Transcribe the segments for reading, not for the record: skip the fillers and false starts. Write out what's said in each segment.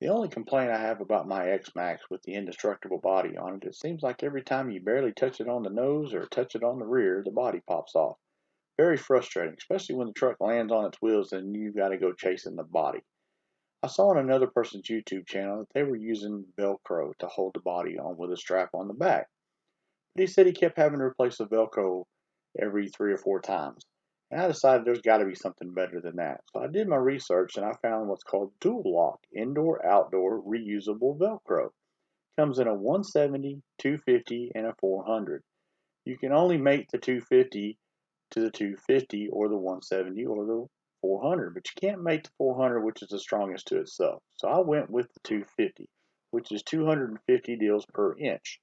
The only complaint I have about my XMaxx with the indestructible body on it, it seems like every time you barely touch it on the nose or touch it on the rear, the body pops off. Very frustrating, especially when the truck lands on its wheels and you've got to go chasing the body. I saw on another person's YouTube channel that they were using Velcro to hold the body on with a strap on the back. But he said he kept having to replace the Velcro every 3 or 4 times. And I decided there's got to be something better than that. So I did my research and I found what's called Dual Lock Indoor Outdoor Reusable Velcro. It comes in a 170, 250, and a 400. You can only mate the 250 to the 250 or the 170 or the 400, but you can't mate the 400, which is the strongest to itself. So I went with the 250, which is 250 deals per inch.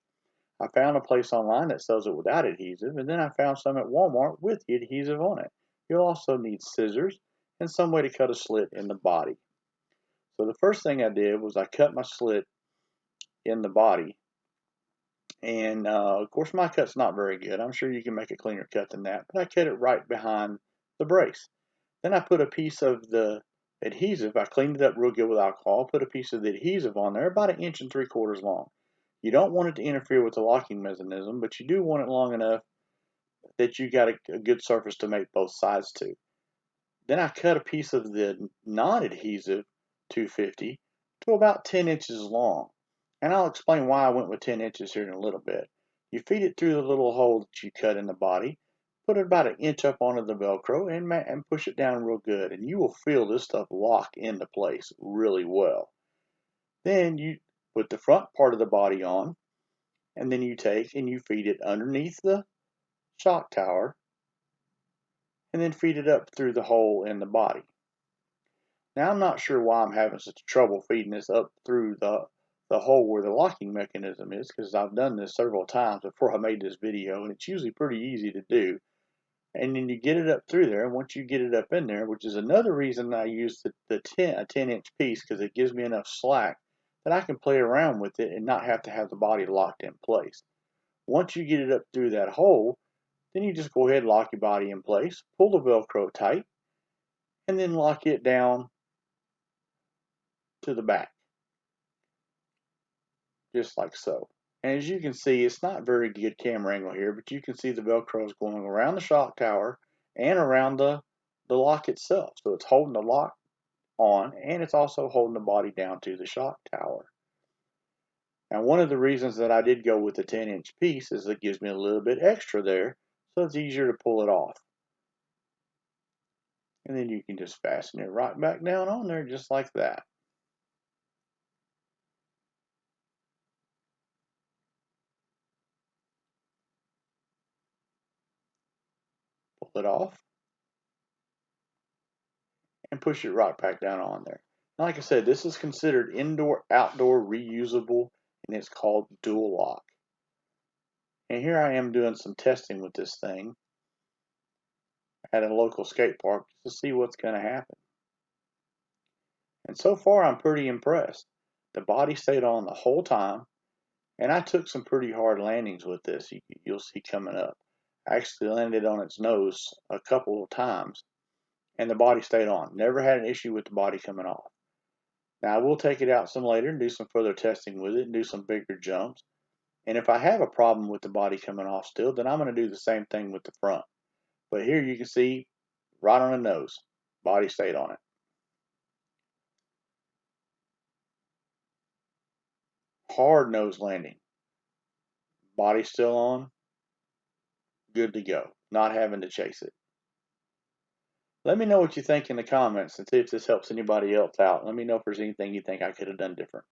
I found a place online that sells it without adhesive, and then I found some at Walmart with the adhesive on it. You'll also need scissors and some way to cut a slit in the body. So the first thing I did was I cut my slit in the body, and of course my cut's not very good. I'm sure you can make a cleaner cut than that, but I cut it right behind the brace. Then I put a piece of the adhesive, I cleaned it up real good with alcohol, put a piece of the adhesive on there about 1 3/4 inches long. You don't want it to interfere with the locking mechanism, but you do want it long enough that you got a good surface to make both sides to. Then I cut a piece of the non-adhesive 250 to about 10 inches long. And I'll explain why I went with 10 inches here in a little bit. You feed it through the little hole that you cut in the body, put it about 1 inch up onto the Velcro, and push it down real good. And you will feel this stuff lock into place really well. Then you put the front part of the body on, and then you take and you feed it underneath the shock tower, and then feed it up through the hole in the body. Now I'm not sure why I'm having such trouble feeding this up through the hole where the locking mechanism is, because I've done this several times before I made this video, and it's usually pretty easy to do. And then you get it up through there, and once you get it up in there, which is another reason I use a 10-inch piece, because it gives me enough slack that I can play around with it and not have to have the body locked in place. Once you get it up through that hole, then you just go ahead and lock your body in place, pull the Velcro tight, and then lock it down to the back, just like so. And as you can see, it's not very good camera angle here, but you can see the Velcro is going around the shock tower and around the lock itself. So it's holding the lock on, and it's also holding the body down to the shock tower. Now, one of the reasons that I did go with the 10-inch piece is it gives me a little bit extra there, so it's easier to pull it off. And then you can just fasten it right back down on there just like that. Pull it off and push it right back down on there. Now, like I said, this is considered indoor outdoor reusable, and it's called dual lock. And here I am doing some testing with this thing at a local skate park to see what's going to happen. And so far I'm pretty impressed. The body stayed on the whole time, and I took some pretty hard landings with this. You'll see coming up. I actually landed on its nose a couple of times, and the body stayed on. Never had an issue with the body coming off. Now I will take it out some later and do some further testing with it and do some bigger jumps. And if I have a problem with the body coming off still, then I'm going to do the same thing with the front. But here you can see right on the nose, body stayed on it. Hard nose landing, body still on, good to go, not having to chase it. Let me know what you think in the comments and see if this helps anybody else out. Let me know if there's anything you think I could have done different.